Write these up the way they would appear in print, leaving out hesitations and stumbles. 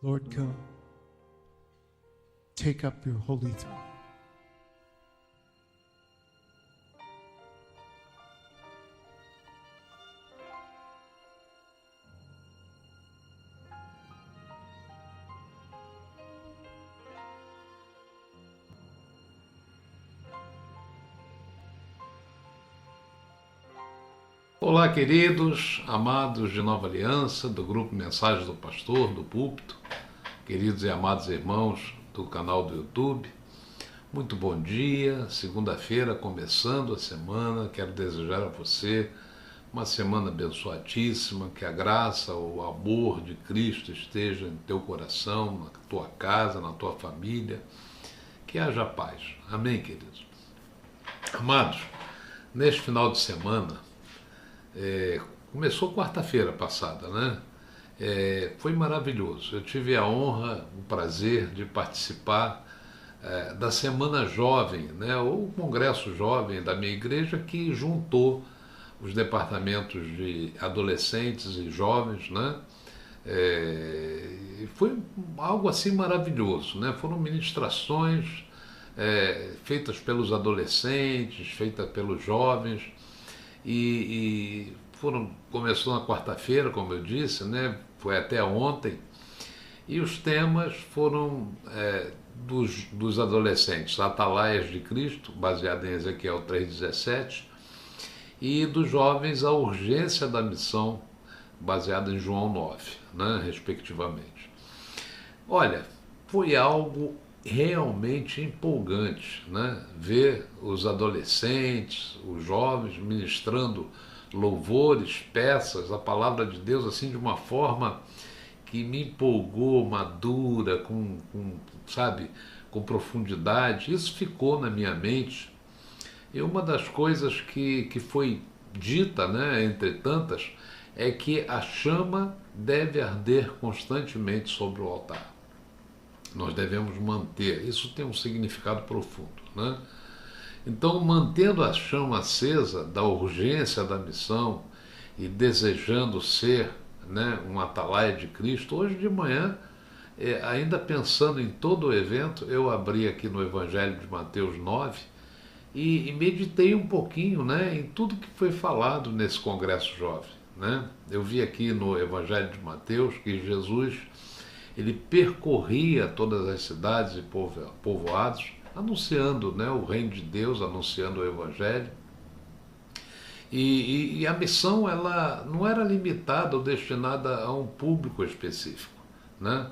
Lord, come. Take up your holy throne. Olá, queridos, amados de Nova Aliança, do grupo Mensagens do Pastor, do Púlpito, queridos e amados irmãos do canal do YouTube, muito bom dia, segunda-feira, começando a semana, quero desejar a você uma semana abençoadíssima, que a graça, o amor de Cristo esteja em teu coração, na tua casa, na tua família, que haja paz. Amém, queridos? Amados, neste final de semana, começou quarta-feira passada, né? Foi maravilhoso. Eu tive a honra, o prazer de participar da Semana Jovem, né? O Congresso Jovem da minha igreja, que juntou os departamentos de adolescentes e jovens, né? Foi algo assim maravilhoso, né? Foram ministrações feitas pelos adolescentes, feitas pelos jovens, começou na quarta-feira, como eu disse, né? Foi até ontem, e os temas foram dos adolescentes, Atalaias de Cristo, baseado em Ezequiel 3,17, e dos jovens, a urgência da missão, baseado em João 9, né? Respectivamente. Olha, foi algo realmente empolgante, né? Ver os adolescentes, os jovens ministrando louvores, peças, a palavra de Deus assim de uma forma que me empolgou, madura, sabe, com profundidade. Isso ficou na minha mente. E uma das coisas que foi dita, né, entre tantas, é que a chama deve arder constantemente sobre o altar. Nós devemos manter, isso tem um significado profundo, né? Então, mantendo a chama acesa da urgência da missão e desejando ser, né, um atalaia de Cristo, hoje de manhã, ainda pensando em todo o evento, eu abri aqui no Evangelho de Mateus 9 e meditei um pouquinho, né, em tudo que foi falado nesse Congresso Jovem, né? Eu vi aqui no Evangelho de Mateus que Jesus, ele percorria todas as cidades e povoados, anunciando, né, o reino de Deus, anunciando o Evangelho. E a missão, ela não era limitada ou destinada a um público específico, né?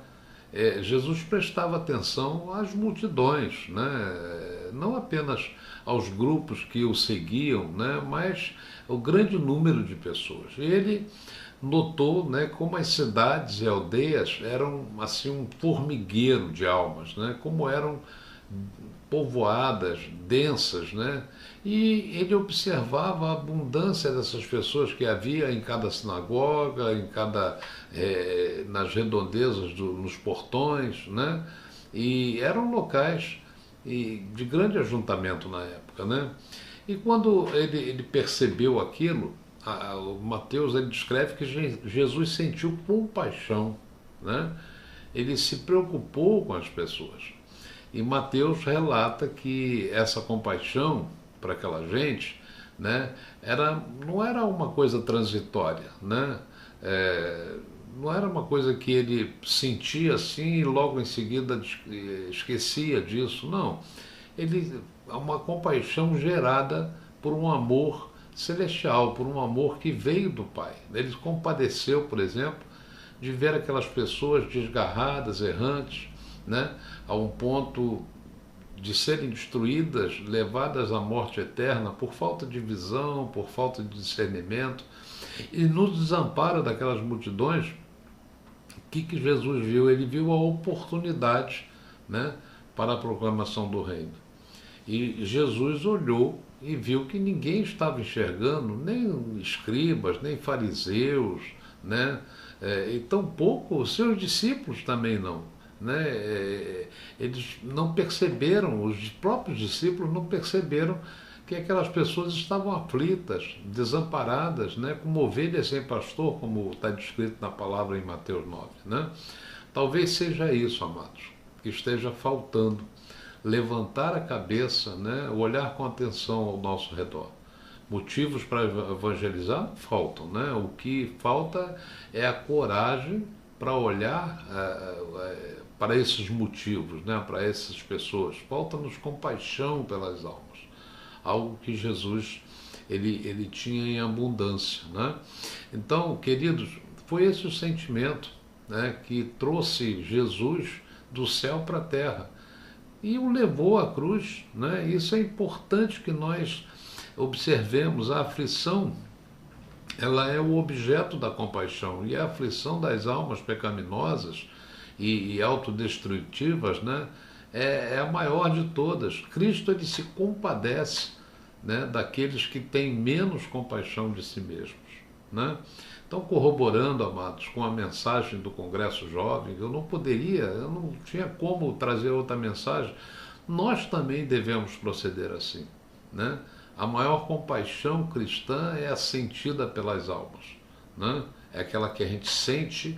Jesus prestava atenção às multidões, né? Não apenas aos grupos que o seguiam, né, mas o grande número de pessoas. E ele notou, né, como as cidades e aldeias eram assim um formigueiro de almas, né, como eram povoadas, densas, né, e ele observava a abundância dessas pessoas que havia em cada sinagoga, nas redondezas, nos portões, né, e eram locais de grande ajuntamento na época, né. E quando ele percebeu aquilo, o Mateus, ele descreve que Jesus sentiu compaixão, né? Ele se preocupou com as pessoas. E Mateus relata que essa compaixão para aquela gente, né, não era uma coisa transitória, né? Não era uma coisa que ele sentia assim e logo em seguida esquecia disso, não. É uma compaixão gerada por um amor celestial, por um amor que veio do Pai. Ele compadeceu, por exemplo, de ver aquelas pessoas desgarradas, errantes, né, a um ponto de serem destruídas, levadas à morte eterna por falta de visão, por falta de discernimento. E no desamparo daquelas multidões, o que Jesus viu? Ele viu a oportunidade, né, para a proclamação do reino. E Jesus olhou e viu que ninguém estava enxergando, nem escribas, nem fariseus, né? E tampouco os seus discípulos também não, né? Eles não perceberam, os próprios discípulos não perceberam que aquelas pessoas estavam aflitas, desamparadas, né? Como ovelhas sem pastor, como está descrito na palavra em Mateus 9, né? Talvez seja isso, amados, que esteja faltando. Levantar a cabeça, né? Olhar com atenção ao nosso redor. Motivos para evangelizar não faltam, né? O que falta é a coragem para olhar para esses motivos, né? Para essas pessoas. Falta-nos compaixão pelas almas. Algo que Jesus ele tinha em abundância, né? Então, queridos, foi esse o sentimento, né, que trouxe Jesus do céu para a terra e o levou à cruz, né? Isso é importante que nós observemos. A aflição, ela é o objeto da compaixão, e a aflição das almas pecaminosas e autodestrutivas, né, é a maior de todas. Cristo ele se compadece, né, daqueles que têm menos compaixão de si mesmos, né? Então, corroborando, amados, com a mensagem do Congresso Jovem, eu não tinha como trazer outra mensagem. Nós também devemos proceder assim, né? A maior compaixão cristã é a sentida pelas almas, né? É aquela que a gente sente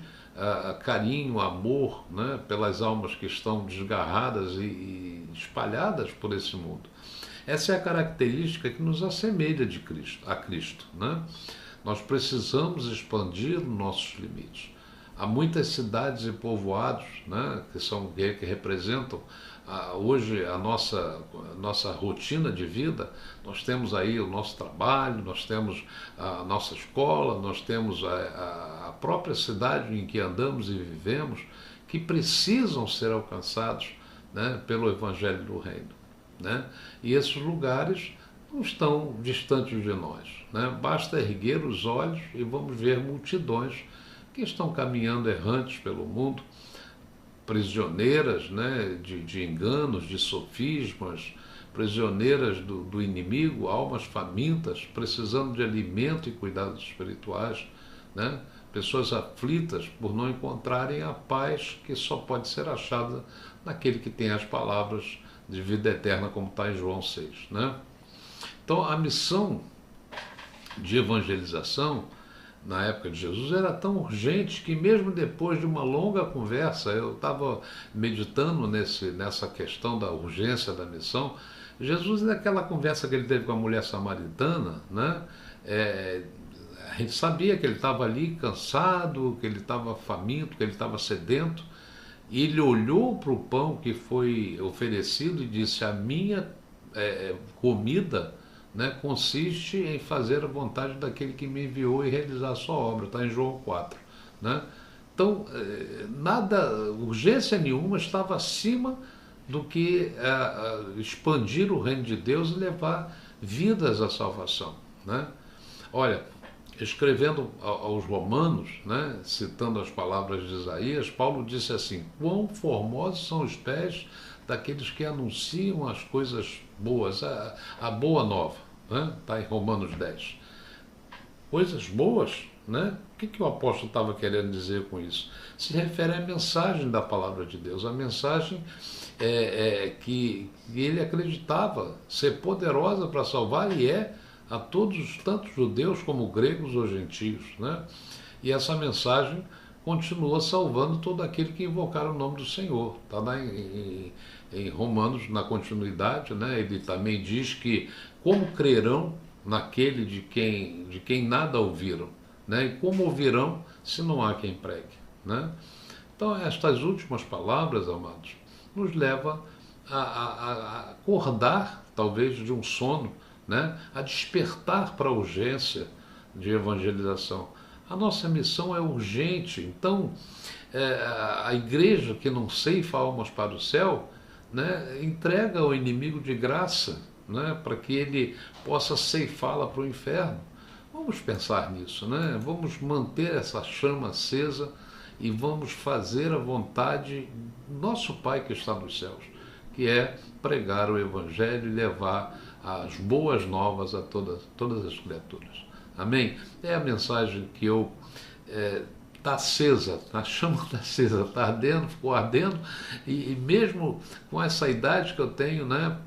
carinho, amor, né, pelas almas que estão desgarradas e espalhadas por esse mundo. Essa é a característica que nos assemelha a Cristo, né? Nós precisamos expandir nossos limites. Há muitas cidades e povoados, né, que representam hoje a nossa rotina de vida. Nós temos aí o nosso trabalho, nós temos a nossa escola, nós temos a própria cidade em que andamos e vivemos, que precisam ser alcançados, né, pelo Evangelho do Reino, né? E esses lugares não estão distantes de nós, né? Basta erguer os olhos e vamos ver multidões que estão caminhando errantes pelo mundo, prisioneiras, né, de enganos, de sofismas, prisioneiras do inimigo, almas famintas, precisando de alimento e cuidados espirituais, né? Pessoas aflitas por não encontrarem a paz que só pode ser achada naquele que tem as palavras de vida eterna, como está em João 6, né? Então, a missão de evangelização na época de Jesus era tão urgente que, mesmo depois de uma longa conversa, eu estava meditando nessa questão da urgência da missão. Jesus, naquela conversa que ele teve com a mulher samaritana, né, a gente sabia que ele estava ali cansado, que ele estava faminto, que ele estava sedento, e ele olhou para o pão que foi oferecido e disse: a minha comida, né, consiste em fazer a vontade daquele que me enviou e realizar a sua obra. Está em João 4. Né? Então, urgência nenhuma estava acima do que expandir o reino de Deus e levar vidas à salvação. Né? Olha, escrevendo aos Romanos, né, citando as palavras de Isaías, Paulo disse assim: quão formosos são os pés daqueles que anunciam as coisas boas, a boa nova. Está em Romanos 10. Coisas boas, né? O que o apóstolo estava querendo dizer com isso? Se refere à mensagem da palavra de Deus, a mensagem que ele acreditava ser poderosa para salvar, e a todos, tanto judeus como gregos ou gentios, né? E essa mensagem continua salvando todo aquele que invocar o nome do Senhor. Está lá em Romanos, na continuidade, né? Ele também diz que como crerão naquele de quem nada ouviram, né? E como ouvirão se não há quem pregue, né? Então, estas últimas palavras, amados, nos levam a acordar, talvez, de um sono, né? A despertar para a urgência de evangelização. A nossa missão é urgente. Então, a igreja que não ceifa almas para o céu, né, entrega ao inimigo de graça, né, para que ele possa ceifá-la para o inferno. Vamos pensar nisso, né? Vamos manter essa chama acesa e vamos fazer a vontade do nosso Pai que está nos céus, que é pregar o Evangelho e levar as boas novas a todas as criaturas. Amém? É a mensagem que está acesa, a chama está acesa, está ardendo, ficou ardendo, e mesmo com essa idade que eu tenho, né,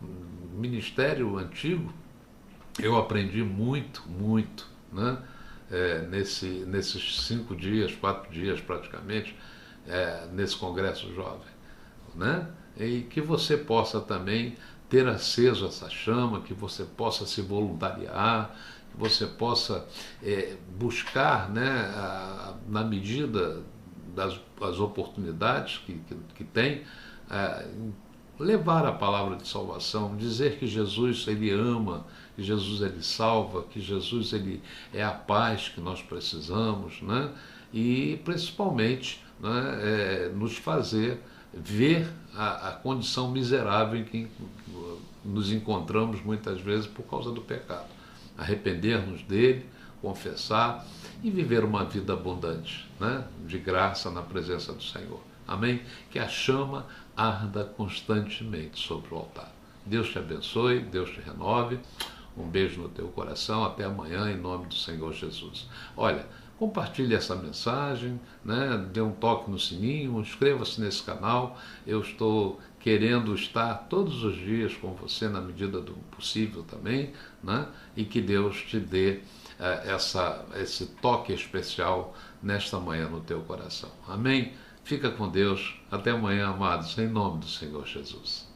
ministério antigo, eu aprendi muito, né, nesses 5 dias, 4 dias praticamente, nesse congresso jovem, né? E que você possa também ter aceso a essa chama, que você possa se voluntariar, que você possa buscar, né, na medida das oportunidades que tem, levar a palavra de salvação, dizer que Jesus ele ama, que Jesus ele salva, que Jesus ele é a paz que nós precisamos, né? E principalmente, né, nos fazer ver a condição miserável em que nos encontramos muitas vezes por causa do pecado. Arrepender-nos dele, confessar e viver uma vida abundante, né? De graça na presença do Senhor. Amém? Que a chama arda constantemente sobre o altar. Deus te abençoe, Deus te renove. Um beijo no teu coração. Até amanhã, em nome do Senhor Jesus. Olha, compartilhe essa mensagem, né? Dê um toque no sininho, inscreva-se nesse canal. Eu estou querendo estar todos os dias com você na medida do possível também, né? E que Deus te dê esse toque especial nesta manhã no teu coração. Amém? Fica com Deus. Até amanhã, amados, em nome do Senhor Jesus.